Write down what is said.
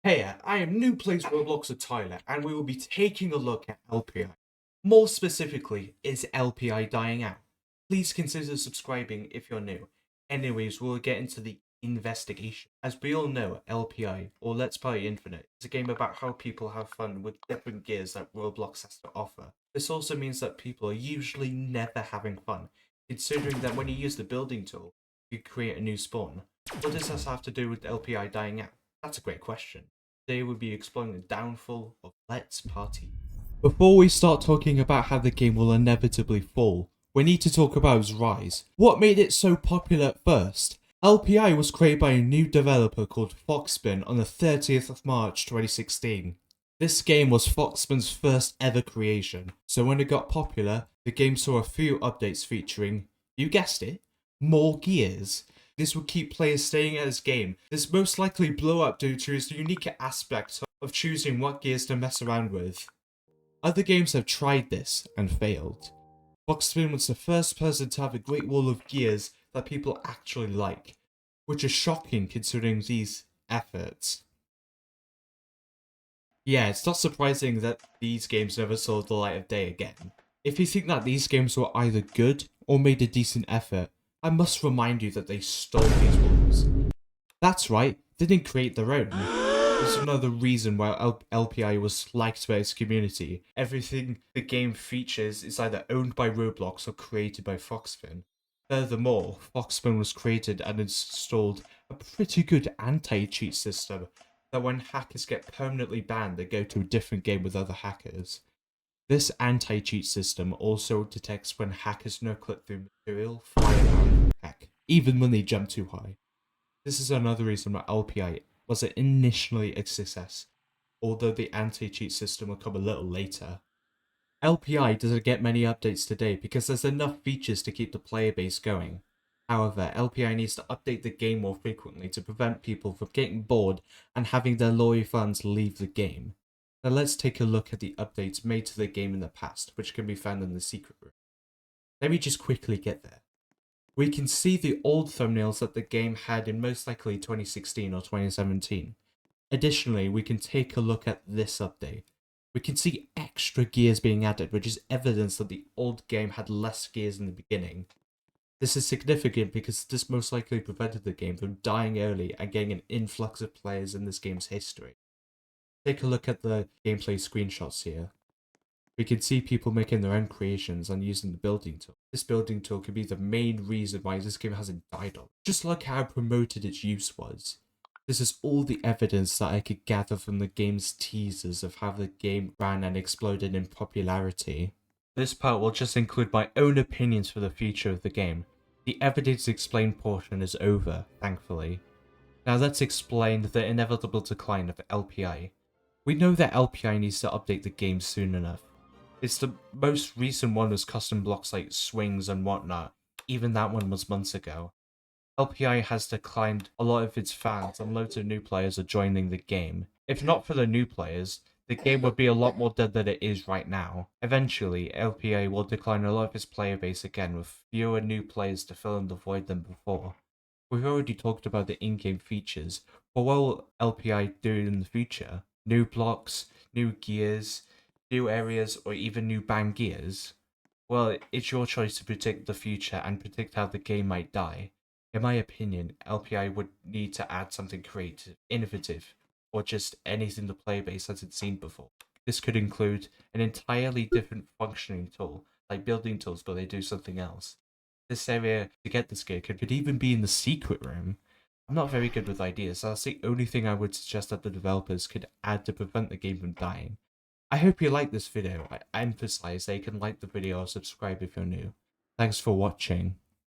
Hey, I am new plays Roblox at Tyler, and we will be taking a look at LPI. More specifically, is LPI dying out? Please consider subscribing if you're new. Anyways, we'll get into the investigation. As we all know, LPI, or Let's Play Infinite, is a game about how people have fun with different gears that Roblox has to offer. This also means that people are usually never having fun, considering that when you use the building tool, you create a new spawn. What does this have to do with LPI dying out? That's a great question. Today we'll be exploring the downfall of Let's Party. Before we start talking about how the game will inevitably fall, we need to talk about its rise. What made it so popular at first? LPI was created by a new developer called Foxspin on the 30th of March 2016. This game was Foxspin's first ever creation, so when it got popular, the game saw a few updates featuring, you guessed it, more gears. This would keep players staying at this game. This most likely blew up due to its unique aspect of choosing what gears to mess around with. Other games have tried this and failed. Foxspin was the first person to have a great wall of gears that people actually like, which is shocking considering these efforts. Yeah, it's not surprising that these games never saw the light of day again. If you think that these games were either good or made a decent effort, I must remind you that they stole these walls. That's right, they didn't create their own. This is another reason why LPI was liked by its community. Everything the game features is either owned by Roblox or created by Foxspin. Furthermore, Foxspin was created and installed a pretty good anti-cheat system that when hackers get permanently banned, they go to a different game with other hackers. This anti-cheat system also detects when hackers no-clip through material, fly around, heck, even when they jump too high. This is another reason why LPI was initially a success, although the anti-cheat system will come a little later. LPI doesn't get many updates today because there's enough features to keep the player base going. However, LPI needs to update the game more frequently to prevent people from getting bored and having their loyal fans leave the game. Now let's take a look at the updates made to the game in the past, which can be found in the secret room. Let me just quickly get there. We can see the old thumbnails that the game had in most likely 2016 or 2017. Additionally, we can take a look at this update. We can see extra gears being added, which is evidence that the old game had less gears in the beginning. This is significant because this most likely prevented the game from dying early and getting an influx of players in this game's history. Take a look at the gameplay screenshots here. We can see people making their own creations and using the building tool. This building tool could be the main reason why this game hasn't died on. Just look how promoted its use was. This is all the evidence that I could gather from the game's teasers of how the game ran and exploded in popularity. This part will just include my own opinions for the future of the game. The evidence explained portion is over, thankfully. Now let's explain the inevitable decline of LPI. We know that LPI needs to update the game soon enough. It's the most recent one was custom blocks like swings and whatnot. Even that one was months ago. LPI has declined a lot of its fans and loads of new players are joining the game. If not for the new players, the game would be a lot more dead than it is right now. Eventually, LPI will decline a lot of its player base again with fewer new players to fill in the void than before. We've already talked about the in-game features, but what will LPI do in the future? New blocks, new gears, new areas, or even new banned gears? Well, it's your choice to predict the future and predict how the game might die. In my opinion, LPI would need to add something creative, innovative, or just anything the player base hasn't seen before. This could include an entirely different functioning tool, like building tools, but they do something else. This area to get this gear could even be in the secret room. I'm not very good with ideas, so that's the only thing I would suggest that the developers could add to prevent the game from dying. I hope you like this video. I emphasize that you can like the video or subscribe if you're new. Thanks for watching.